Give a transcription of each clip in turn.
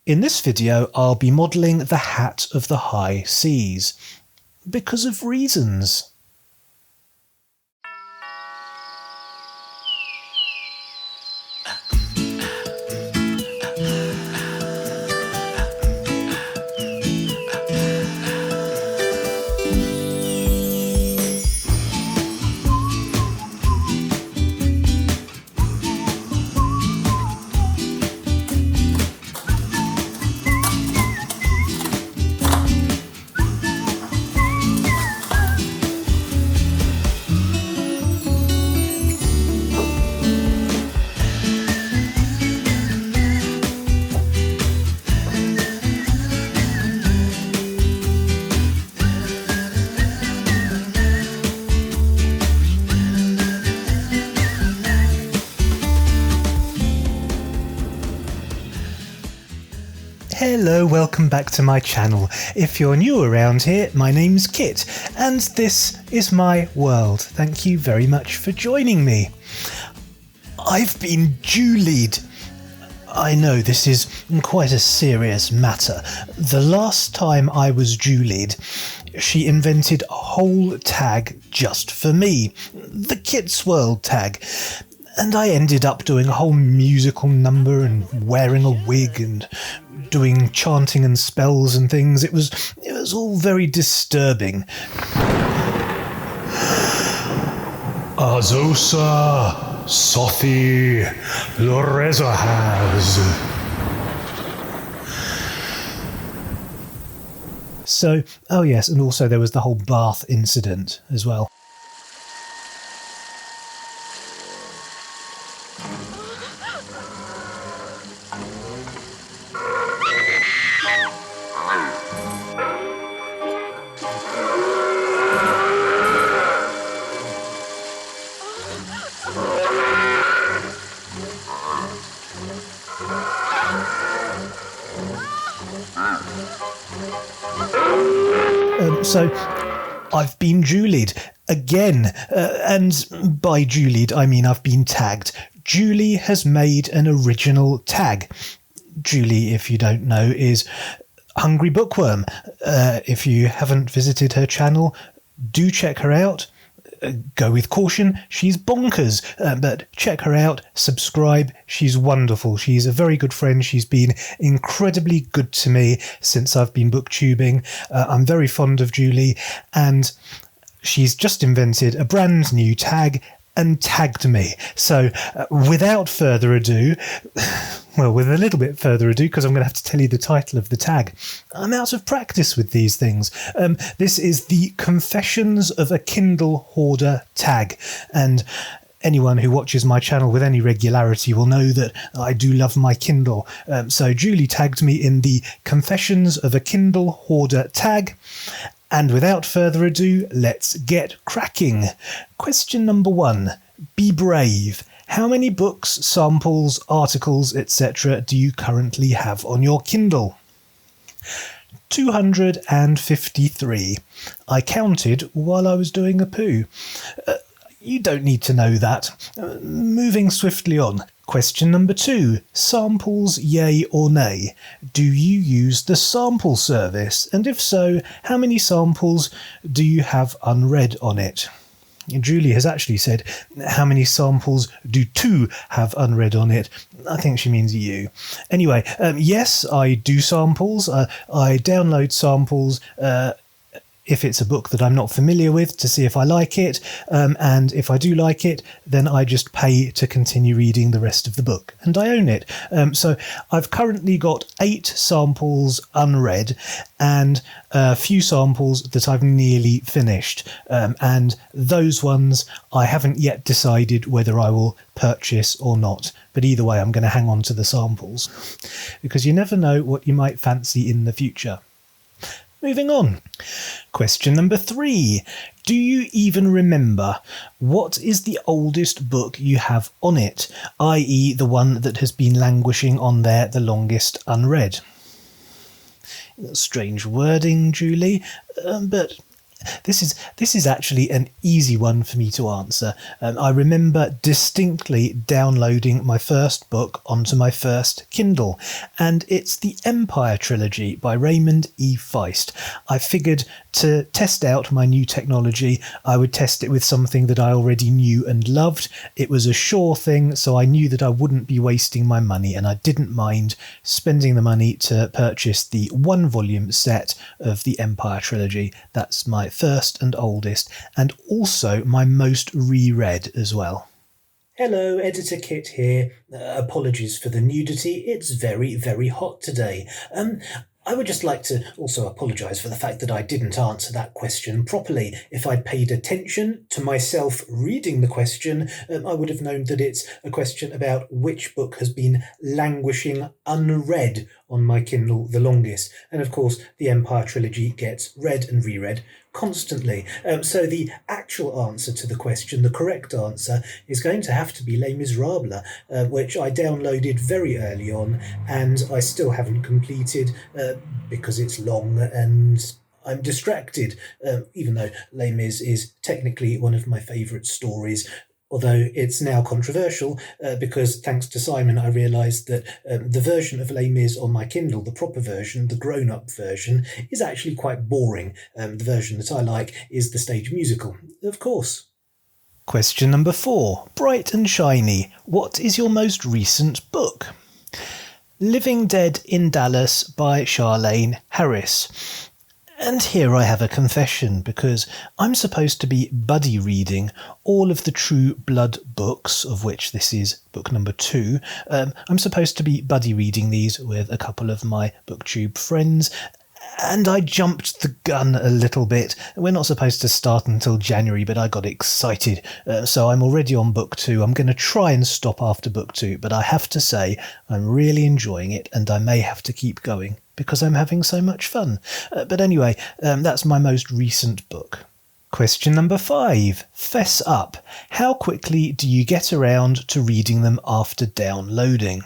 In this video, I'll be modelling the hat of the high seas, because of reasons. Hello, welcome back to my channel. If you're new around here, my name's Kit, and this is my world. Thank you very much for joining me. I've been Julied. I know this is quite a serious matter. The last time I was Julied, she invented a whole tag just for me, the Kit's World tag. And I ended up doing a whole musical number and wearing a wig and doing chanting and spells and things. It was all very disturbing. Azosa, Sothi, Lorezahaz. So, oh yes, and also there was the whole bath incident as well. So, I've been Julied again, and by Julied I mean I've been tagged. Julie has made an original tag. Julie, if you don't know, is Hungry Bookworm. If you haven't visited her channel, do check her out. Go with caution, she's bonkers, but check her out, subscribe, she's wonderful, she's a very good friend, she's been incredibly good to me since I've been booktubing. I'm very fond of Julie, and she's just invented a brand new tag and tagged me. So without further ado, well, with a little bit further ado, because I'm going to have to tell you the title of the tag. I'm out of practice with these things. This is the Confessions of a Kindle Hoarder tag, and anyone who watches my channel with any regularity will know that I do love my Kindle. So Julie tagged me in the Confessions of a Kindle Hoarder tag. And without further ado, let's get cracking. Question number 1. Be brave. How many books, samples, articles, etc. do you currently have on your Kindle? 253. I counted while I was doing a poo. You don't need to know that. Moving swiftly on. Question number 2. Samples, yay or nay? Do you use the sample service? And if so, how many samples do you have unread on it? Julie has actually said, how many samples do 2 have unread on it? I think she means you. Anyway, yes, I do samples. I download samples if it's a book that I'm not familiar with to see if I like it, and if I do like it, then I just pay to continue reading the rest of the book, and I own it. So I've currently got 8 samples unread and a few samples that I've nearly finished, and those ones I haven't yet decided whether I will purchase or not, but either way I'm going to hang on to the samples, because you never know what you might fancy in the future. Moving on. Question number 3. Do you even remember what is the oldest book you have on it, i.e. the one that has been languishing on there the longest unread? Strange wording, Julie, but This is actually an easy one for me to answer. I remember distinctly downloading my first book onto my first Kindle, and it's the Empire trilogy by Raymond E. Feist. I figured to test out my new technology, I would test it with something that I already knew and loved. It was a sure thing, so I knew that I wouldn't be wasting my money, and I didn't mind spending the money to purchase the one-volume set of the Empire trilogy. That's my first and oldest, and also my most reread as well. Hello, Editor Kit here. Apologies for the nudity. It's very, very hot today. I would just like to also apologise for the fact that I didn't answer that question properly. If I'd paid attention to myself reading the question, I would have known that it's a question about which book has been languishing unread on my Kindle the longest. And of course, the Empire trilogy gets read and reread constantly. So the actual answer to the question, the correct answer, is going to have to be Les Miserables, which I downloaded very early on and I still haven't completed because it's long and I'm distracted, even though Les Mis is technically one of my favourite stories. Although it's now controversial because thanks to Simon I realised that the version of Les Mis on my Kindle, the proper version, the grown-up version, is actually quite boring. The version that I like is the stage musical, of course. Question number 4. Bright and Shiny. What is your most recent book? Living Dead in Dallas by Charlene Harris. And here I have a confession, because I'm supposed to be buddy reading all of the True Blood books, of which this is book number 2. I'm supposed to be buddy reading these with a couple of my BookTube friends, and I jumped the gun a little bit. We're not supposed to start until January, but I got excited. So I'm already on book 2. I'm going to try and stop after book 2, but I have to say I'm really enjoying it, and I may have to keep going because I'm having so much fun. But anyway, that's my most recent book. Question number 5. Fess up. How quickly do you get around to reading them after downloading?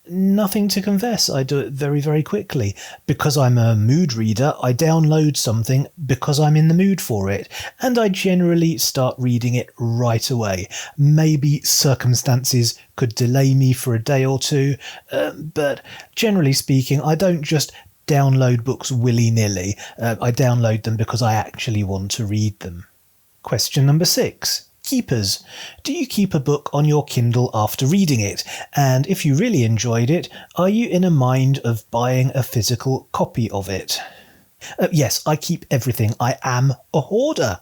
Nothing to confess. I do it very, very quickly. Because I'm a mood reader, I download something because I'm in the mood for it, and I generally start reading it right away. Maybe circumstances could delay me for a day or two, but generally speaking, I don't just download books willy-nilly. I download them because I actually want to read them. Question number 6. Keepers. Do you keep a book on your Kindle after reading it? And if you really enjoyed it, are you in a mind of buying a physical copy of it? Yes, I keep everything. I am a hoarder.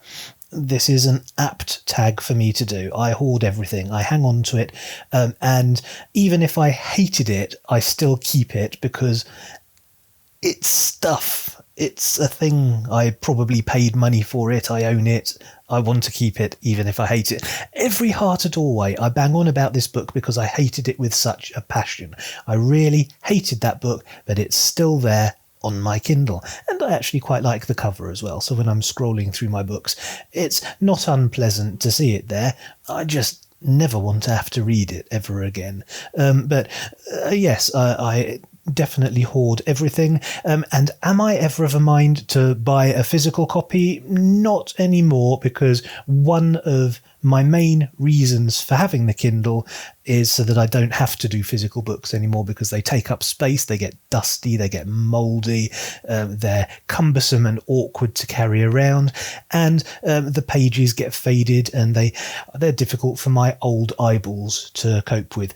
This is an apt tag for me to do. I hoard everything. I hang on to it. And even if I hated it, I still keep it because it's stuff. It's a thing. I probably paid money for it. I own it. I want to keep it, even if I hate it. Every Heart at All Way, I bang on about this book because I hated it with such a passion. I really hated that book, but it's still there on my Kindle. And I actually quite like the cover as well. So when I'm scrolling through my books, it's not unpleasant to see it there. I just never want to have to read it ever again. Yes, I definitely hoard everything. And am I ever of a mind to buy a physical copy? Not anymore, because one of my main reasons for having the Kindle is so that I don't have to do physical books anymore, because they take up space, they get dusty, they get mouldy, they're cumbersome and awkward to carry around, and the pages get faded and they're difficult for my old eyeballs to cope with.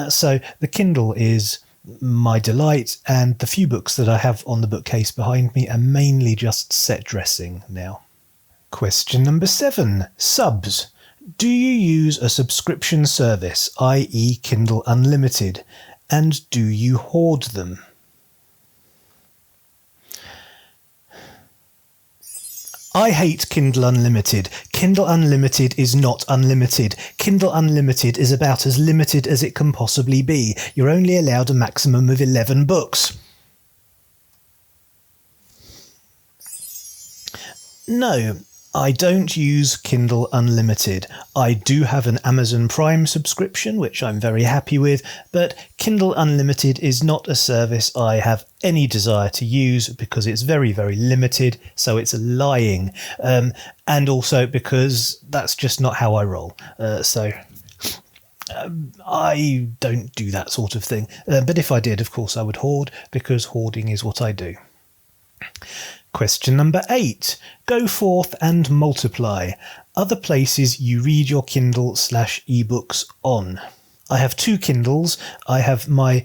So the Kindle is my delight, and the few books that I have on the bookcase behind me are mainly just set dressing now. Question number 7. Subs. Do you use a subscription service, i.e. Kindle Unlimited, and do you hoard them? I hate Kindle Unlimited. Kindle Unlimited is not unlimited. Kindle Unlimited is about as limited as it can possibly be. You're only allowed a maximum of 11 books. No, I don't use Kindle Unlimited. I do have an Amazon Prime subscription, which I'm very happy with, but Kindle Unlimited is not a service I have any desire to use because it's very, very limited, so it's lying. And also because that's just not how I roll. I don't do that sort of thing. But if I did, of course, I would hoard, because hoarding is what I do. Question number 8. Go forth and multiply. Other places you read your Kindle/ebooks on. I have 2 Kindles. I have my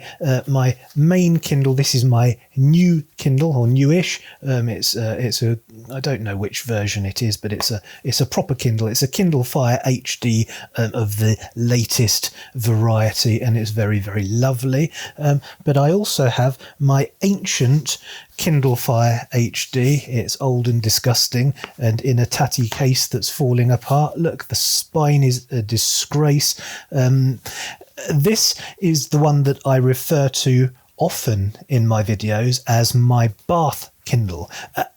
main Kindle. This is my new Kindle, or newish. It's a I don't know which version it is, but it's a proper Kindle. It's a Kindle Fire HD of the latest variety, and it's very, very lovely. But I also have my ancient Kindle Fire HD. It's old and disgusting and in a tatty case that's falling apart. Look, the spine is a disgrace. This is the one that I refer to often in my videos as my bath Kindle,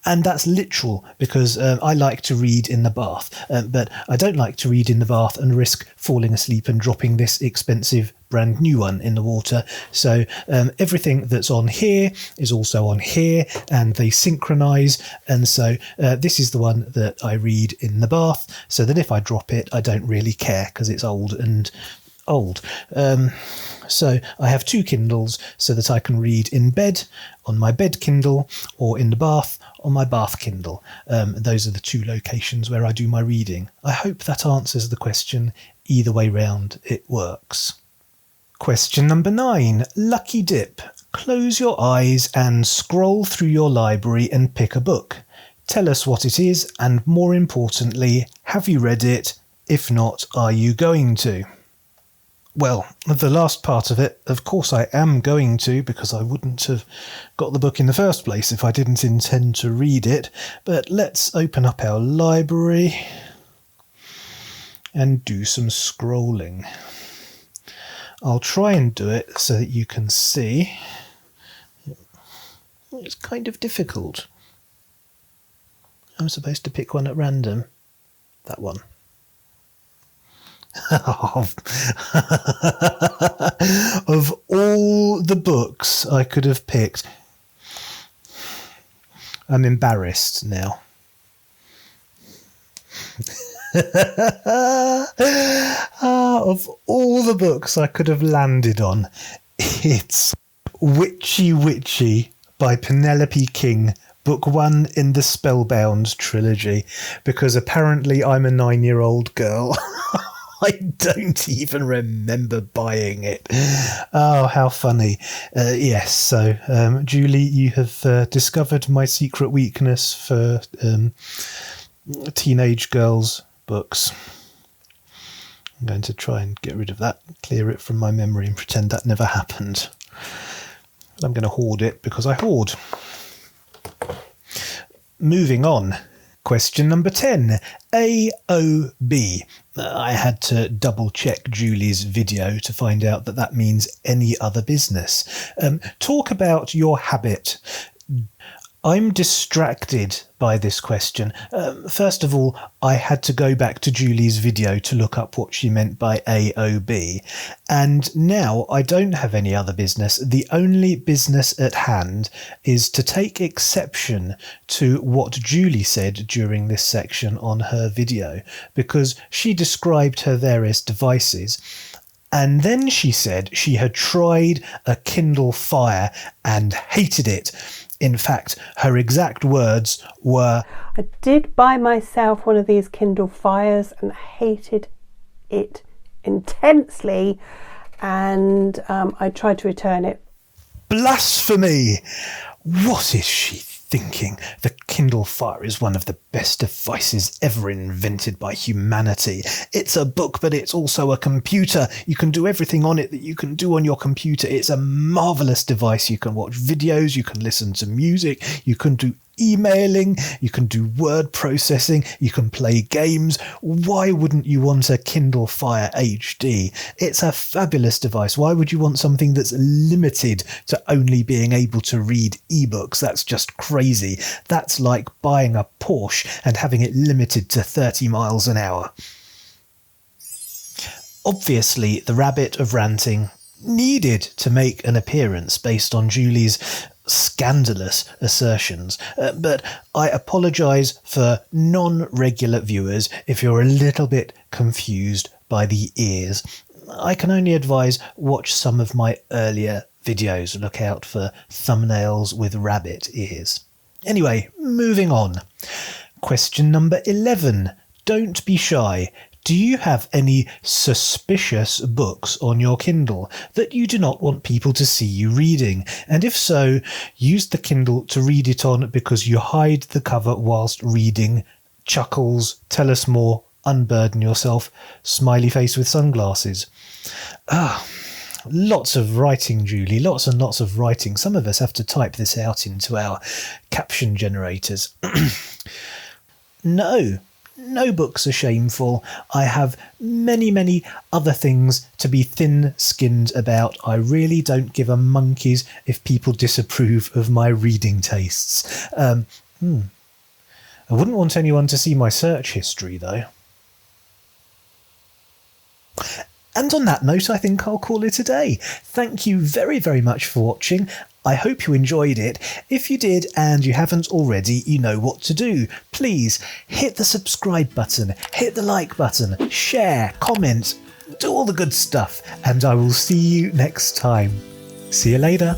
and that's literal because I like to read in the bath, but I don't like to read in the bath and risk falling asleep and dropping this expensive brand new one in the water. So everything that's on here is also on here, and they synchronize, and so this is the one that I read in the bath, so that if I drop it I don't really care because it's old. So I have 2 Kindles so that I can read in bed on my bed Kindle, or in the bath on my bath Kindle. Those are the 2 locations where I do my reading. I hope that answers the question. Either way round, it works. Question number 9. Lucky dip. Close your eyes and scroll through your library and pick a book. Tell us what it is, and more importantly, have you read it? If not, are you going to? Well, the last part of it, of course I am going to, because I wouldn't have got the book in the first place if I didn't intend to read it. But let's open up our library and do some scrolling. I'll try and do it so that you can see. It's kind of difficult. I'm supposed to pick one at random. That one. Of all the books I could have picked, I'm embarrassed now. Of all the books I could have landed on, it's Witchy Witchy by Penelope King, book 1 in the Spellbound trilogy, because apparently I'm a 9-year-old girl. I don't even remember buying it. Oh, how funny. Yes, so Julie, you have discovered my secret weakness for teenage girls' books. I'm going to try and get rid of that, clear it from my memory and pretend that never happened. I'm going to hoard it because I hoard. Moving on. Question number 10. AOB. I had to double check Julie's video to find out that that means any other business. Talk about your habit. I'm distracted by this question. First of all, I had to go back to Julie's video to look up what she meant by AOB. And now I don't have any other business. The only business at hand is to take exception to what Julie said during this section on her video, because she described her various devices. And then she said she had tried a Kindle Fire and hated it. In fact, her exact words were, I did buy myself one of these Kindle Fires and hated it intensely, and I tried to return it. Blasphemy! What is she thinking? The Kindle Fire is one of the best devices ever invented by humanity. It's a book, but it's also a computer. You can do everything on it that you can do on your computer. It's a marvellous device. You can watch videos, you can listen to music, you can do emailing, you can do word processing, you can play games. Why wouldn't you want a Kindle Fire HD? It's a fabulous device. Why would you want something that's limited to only being able to read ebooks? That's just crazy. That's like buying a Porsche and having it limited to 30 miles an hour. Obviously, the rabbit of ranting needed to make an appearance based on Julie's scandalous assertions, but I apologise for non-regular viewers if you're a little bit confused by the ears. I can only advise watch some of my earlier videos. Look out for thumbnails with rabbit ears. Anyway, moving on. Question number 11. Don't be shy. Do you have any suspicious books on your Kindle that you do not want people to see you reading? And if so, use the Kindle to read it on because you hide the cover whilst reading. Chuckles, tell us more, unburden yourself, smiley face with sunglasses. Lots of writing, Julie, lots and lots of writing. Some of us have to type this out into our caption generators. No books are shameful. I have many other things to be thin-skinned about. I really don't give a monkey's if people disapprove of my reading tastes. I wouldn't want anyone to see my search history, though. And on that note, I think I'll call it a day. Thank you very much for watching. I hope you enjoyed it. If you did and you haven't already, you know what to do. Please hit the subscribe button, hit the like button, share, comment, do all the good stuff, and I will see you next time. See you later.